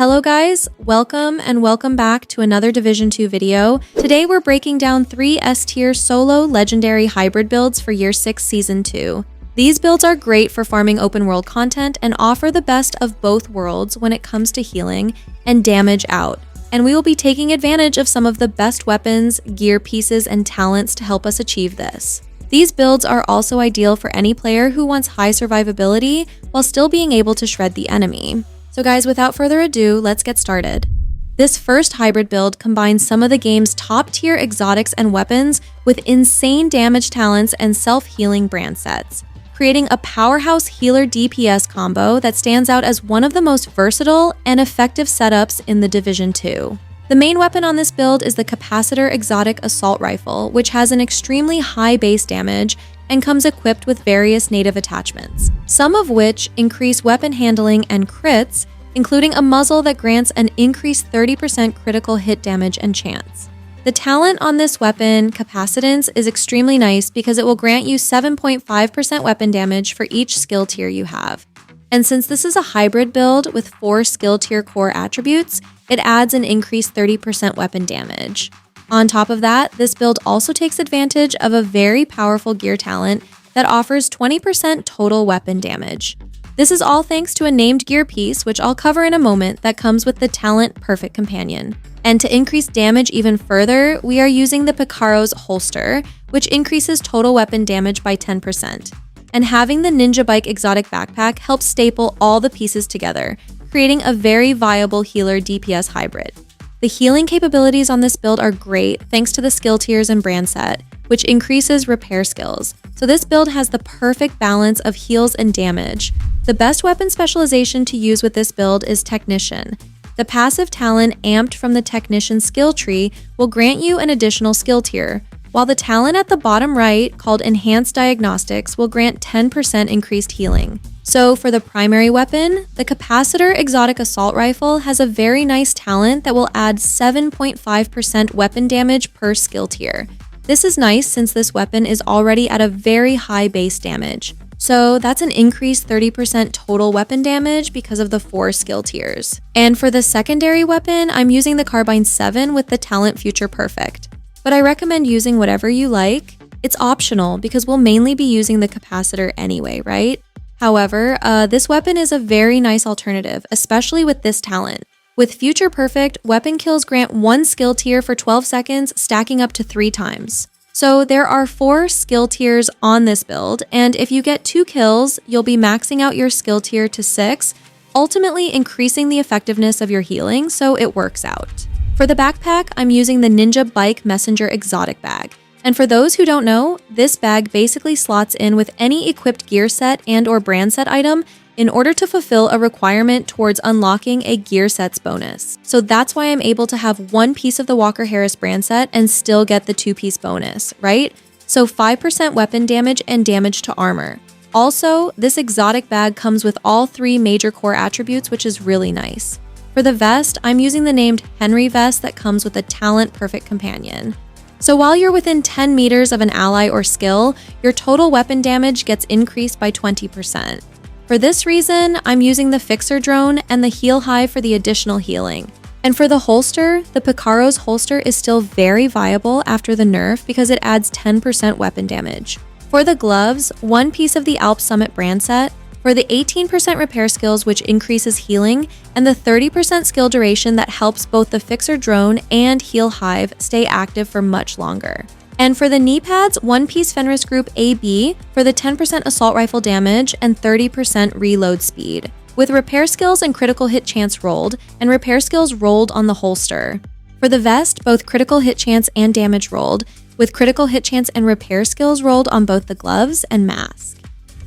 Hello guys, welcome back to another Division 2 video. Today we're breaking down 3 S-tier solo legendary hybrid builds for Year 6 Season 2. These builds are great for farming open world content and offer the best of both worlds when it comes to healing and damage out. And we will be taking advantage of some of the best weapons, gear pieces, and talents to help us achieve this. These builds are also ideal for any player who wants high survivability while still being able to shred the enemy. So guys, without further ado, let's get started. This first hybrid build combines some of the game's top tier exotics and weapons with insane damage talents and self-healing brand sets, creating a powerhouse healer DPS combo that stands out as one of the most versatile and effective setups in the Division 2. The main weapon on this build is the Capacitor Exotic Assault Rifle, which has an extremely high base damage and comes equipped with various native attachments, some of which increase weapon handling and crits, including a muzzle that grants an increased 30% critical hit damage and chance. The talent on this weapon, Capacitance, is extremely nice because it will grant you 7.5% weapon damage for each skill tier you have. And since this is a hybrid build with 4 skill tier core attributes, it adds an increased 30% weapon damage. On top of that, this build also takes advantage of a very powerful gear talent that offers 20% total weapon damage. This is all thanks to a named gear piece, which I'll cover in a moment, that comes with the talent Perfect Companion. And to increase damage even further, we are using the Picaro's holster, which increases total weapon damage by 10%. And having the Ninja Bike exotic backpack helps staple all the pieces together, creating a very viable healer DPS hybrid. The healing capabilities on this build are great thanks to the skill tiers and brand set, which increases repair skills. So this build has the perfect balance of heals and damage. The best weapon specialization to use with this build is Technician. The passive talent amped from the Technician skill tree will grant you an additional skill tier, while the talent at the bottom right, called Enhanced Diagnostics, will grant 10% increased healing. So for the primary weapon, the Capacitor Exotic Assault Rifle has a very nice talent that will add 7.5% weapon damage per skill tier. This is nice since this weapon is already at a very high base damage. So that's an increased 30% total weapon damage because of the 4 skill tiers. And for the secondary weapon, I'm using the Carbine 7 with the talent Future Perfect. But I recommend using whatever you like. It's optional because we'll mainly be using the capacitor anyway, right? However, this weapon is a very nice alternative, especially with this talent. With Future Perfect, weapon kills grant 1 skill tier for 12 seconds, stacking up to 3 times. So there are 4 skill tiers on this build, and if you get 2 kills, you'll be maxing out your skill tier to 6, ultimately increasing the effectiveness of your healing, so it works out. For the backpack, I'm using the Ninja Bike Messenger Exotic Bag. And for those who don't know, this bag basically slots in with any equipped gear set and/or brand set item in order to fulfill a requirement towards unlocking a gear set's bonus. So that's why I'm able to have 1 piece of the Walker Harris brand set and still get the 2-piece bonus, right? So 5% weapon damage and damage to armor. Also, this exotic bag comes with all 3 major core attributes, which is really nice. For the vest, I'm using the named Henry vest that comes with a talent Perfect Companion. So while you're within 10 meters of an ally or skill, your total weapon damage gets increased by 20%. For this reason, I'm using the Fixer drone and the Heal Hive for the additional healing. And for the holster, the Picaro's holster is still very viable after the nerf because it adds 10% weapon damage. For the gloves, 1 piece of the Alp Summit brand set, for the 18% repair skills, which increases healing, and the 30% skill duration that helps both the Fixer drone and Heal Hive stay active for much longer. And for the knee pads, 1 piece Fenris Group AB for the 10% assault rifle damage and 30% reload speed, with repair skills and critical hit chance rolled, and repair skills rolled on the holster. For the vest, both critical hit chance and damage rolled, with critical hit chance and repair skills rolled on both the gloves and mask.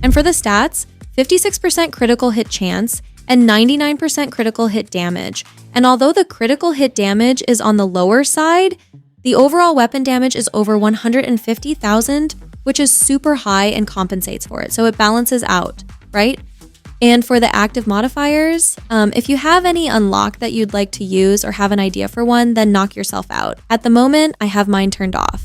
And for the stats, 56% critical hit chance, and 99% critical hit damage. And although the critical hit damage is on the lower side, the overall weapon damage is over 150,000, which is super high and compensates for it. So it balances out, right? And for the active modifiers, if you have any unlocked that you'd like to use or have an idea for one, then knock yourself out. At the moment, I have mine turned off.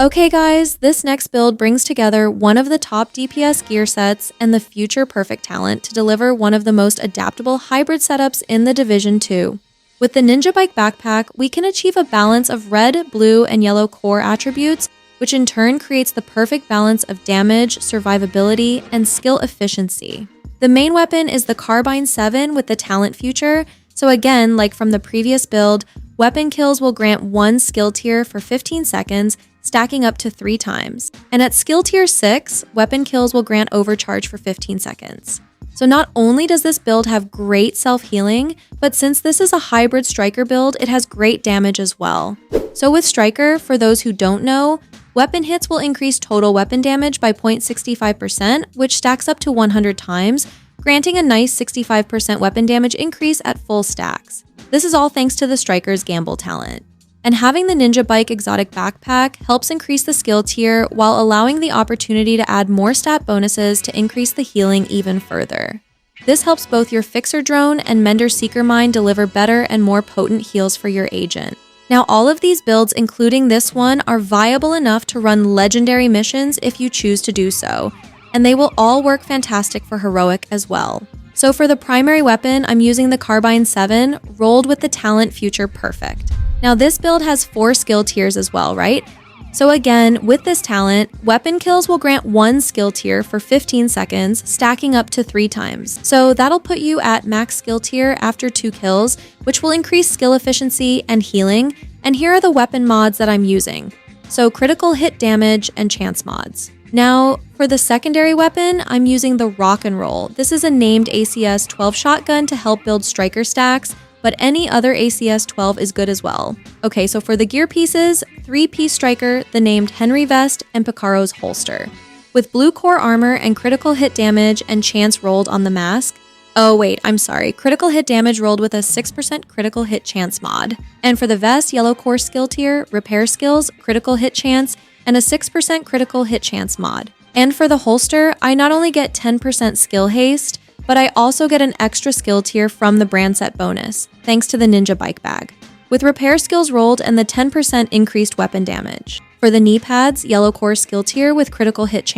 Okay guys, this next build brings together one of the top DPS gear sets and the future perfect talent to deliver one of the most adaptable hybrid setups in the Division 2. With the Ninja Bike backpack, we can achieve a balance of red, blue, and yellow core attributes, which in turn creates the perfect balance of damage, survivability, and skill efficiency. The main weapon is the Carbine 7 with the talent future, so again, like from the previous build, weapon kills will grant one skill tier for 15 seconds, stacking up to 3 times. And at skill tier 6, weapon kills will grant overcharge for 15 seconds. So not only does this build have great self-healing, but since this is a hybrid striker build, it has great damage as well. So with striker, for those who don't know, weapon hits will increase total weapon damage by 0.65%, which stacks up to 100 times, granting a nice 65% weapon damage increase at full stacks. This is all thanks to the striker's gamble talent. And having the Ninja Bike exotic backpack helps increase the skill tier while allowing the opportunity to add more stat bonuses to increase the healing even further. This helps both your Fixer Drone and Mender Seeker Mine deliver better and more potent heals for your agent. Now all of these builds, including this one, are viable enough to run legendary missions if you choose to do so, and they will all work fantastic for heroic as well. So for the primary weapon, I'm using the Carbine 7 rolled with the talent future perfect. Now this build has 4 skill tiers as well, right? So again, with this talent, weapon kills will grant 1 skill tier for 15 seconds, stacking up to 3 times. So that'll put you at max skill tier after 2 kills, which will increase skill efficiency and healing. And here are the weapon mods that I'm using. So critical hit damage and chance mods. Now, for the secondary weapon, I'm using the Rock and Roll. This is a named ACS 12 shotgun to help build striker stacks, but any other ACS 12 is good as well. Okay, so for the gear pieces, 3-piece striker, the named Henry Vest, and Picaro's holster. With blue core armor and critical hit damage and chance rolled on the mask. Oh wait, I'm sorry, critical hit damage rolled with a 6% critical hit chance mod. And for the vest, yellow core skill tier, repair skills, critical hit chance, and a 6% critical hit chance mod. And for the holster, I not only get 10% skill haste, but I also get an extra skill tier from the brand set bonus, thanks to the Ninja Bike bag, with repair skills rolled and the 10% increased weapon damage. For the knee pads, yellow core skill tier with critical hit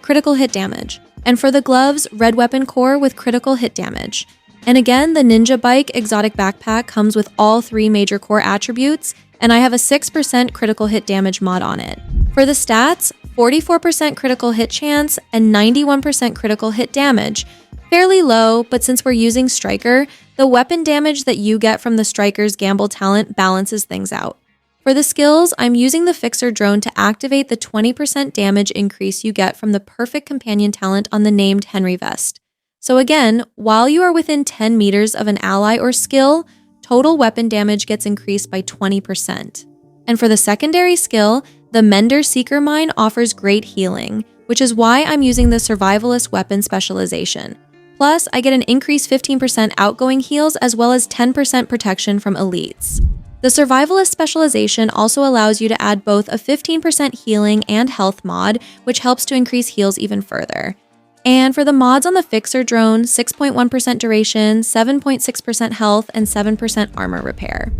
critical hit damage. And for the gloves, red weapon core with critical hit damage. And again, the Ninja Bike exotic backpack comes with all 3 major core attributes, and I have a 6% critical hit damage mod on it. For the stats, 44% critical hit chance and 91% critical hit damage. Fairly low, but since we're using Striker, the weapon damage that you get from the Striker's gamble talent balances things out. For the skills, I'm using the Fixer Drone to activate the 20% damage increase you get from the perfect companion talent on the named Henry Vest. So again, while you are within 10 meters of an ally or skill, total weapon damage gets increased by 20%. And for the secondary skill, the Mender Seeker Mine offers great healing, which is why I'm using the Survivalist Weapon specialization. Plus, I get an increased 15% outgoing heals as well as 10% protection from elites. The Survivalist specialization also allows you to add both a 15% healing and health mod, which helps to increase heals even further. And for the mods on the Fixer Drone, 6.1% duration, 7.6% health, and 7% armor repair.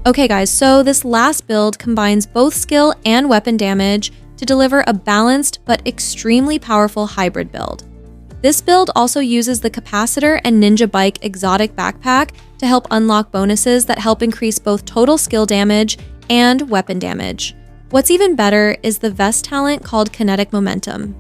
Okay guys, so this last build combines both skill and weapon damage to deliver a balanced but extremely powerful hybrid build. This build also uses the Capacitor and Ninja Bike exotic backpack to help unlock bonuses that help increase both total skill damage and weapon damage. What's even better is the vest talent called Kinetic Momentum.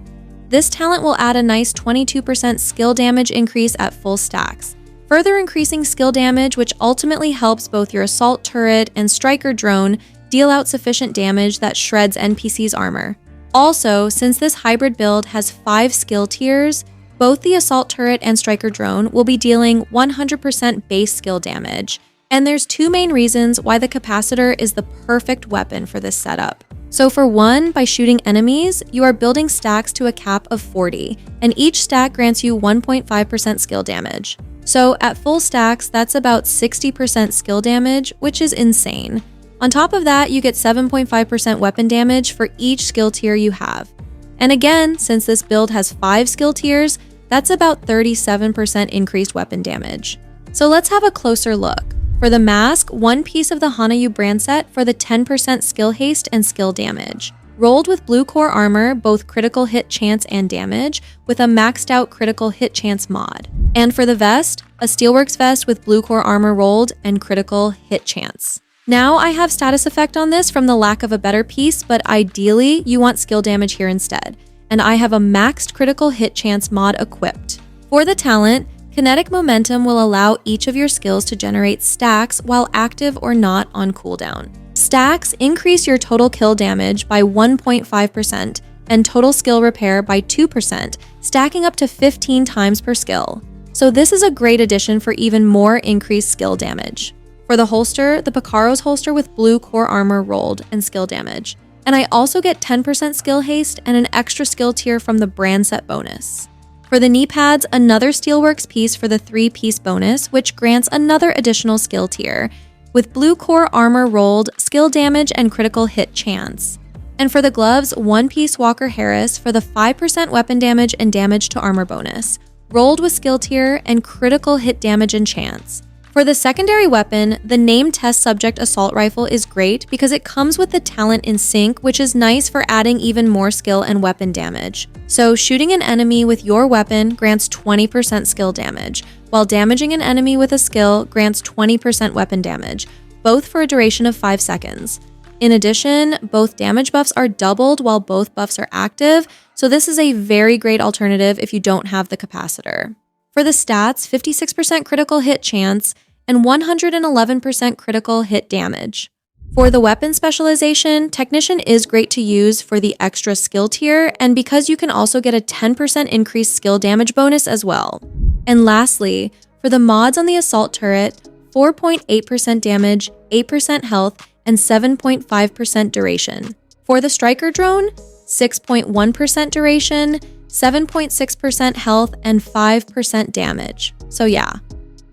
This talent will add a nice 22% skill damage increase at full stacks, further increasing skill damage, which ultimately helps both your assault turret and striker drone deal out sufficient damage that shreds NPC's armor. Also, since this hybrid build has 5 skill tiers, both the assault turret and striker drone will be dealing 100% base skill damage. And there's 2 main reasons why the capacitor is the perfect weapon for this setup. So for one, by shooting enemies, you are building stacks to a cap of 40, and each stack grants you 1.5% skill damage. So at full stacks, that's about 60% skill damage, which is insane. On top of that, you get 7.5% weapon damage for each skill tier you have. And again, since this build has 5 skill tiers, that's about 37% increased weapon damage. So let's have a closer look. For For the mask, one piece of the Hanayu brand set for the 10% skill haste and skill damage. Rolled with blue core armor, both critical hit chance and damage, with a maxed out critical hit chance mod. And for the vest, a Steelworks vest with blue core armor rolled and critical hit chance. Now I have status effect on this from the lack of a better piece, but ideally you want skill damage here instead. And I have a maxed critical hit chance mod equipped. For the talent, kinetic momentum will allow each of your skills to generate stacks while active or not on cooldown. Stacks increase your total kill damage by 1.5% and total skill repair by 2%, stacking up to 15 times per skill. So this is a great addition for even more increased skill damage. For the holster, the Picaro's holster with blue core armor rolled and skill damage. And I also get 10% skill haste and an extra skill tier from the brand set bonus. For the knee pads, another Steelworks piece for the 3-piece bonus, which grants another additional skill tier, with blue core armor rolled, skill damage, and critical hit chance. And for the gloves, 1-piece Walker Harris for the 5% weapon damage and damage to armor bonus, rolled with skill tier and critical hit damage and chance. For the secondary weapon, the named test subject assault rifle is great because it comes with the talent in sync, which is nice for adding even more skill and weapon damage. So shooting an enemy with your weapon grants 20% skill damage, while damaging an enemy with a skill grants 20% weapon damage, both for a duration of 5 seconds. In addition, both damage buffs are doubled while both buffs are active, so this is a very great alternative if you don't have the capacitor. For the stats, 56% critical hit chance and 111% critical hit damage. For the weapon specialization, Technician is great to use for the extra skill tier, and because you can also get a 10% increased skill damage bonus as well. And lastly, for the mods on the assault turret, 4.8% damage, 8% health, and 7.5% duration. For the striker drone, 6.1% duration, 7.6% health, and 5% damage. So yeah,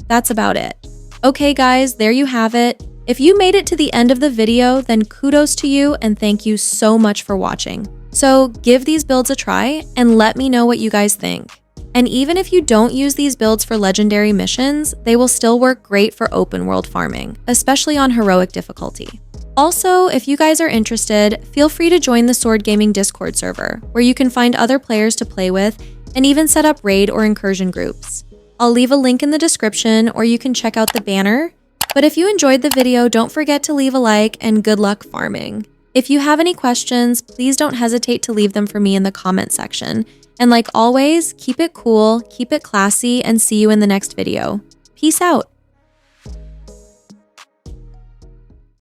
that's about it. Okay guys, there you have it. If you made it to the end of the video, then kudos to you and thank you so much for watching. So give these builds a try and let me know what you guys think. And even if you don't use these builds for legendary missions, they will still work great for open world farming, especially on heroic difficulty. Also, if you guys are interested, feel free to join the Sword Gaming Discord server, where you can find other players to play with and even set up raid or incursion groups. I'll leave a link in the description, or you can check out the banner. But if you enjoyed the video, don't forget to leave a like and good luck farming. If you have any questions, please don't hesitate to leave them for me in the comment section. And like always, keep it cool, keep it classy, and see you in the next video. Peace out.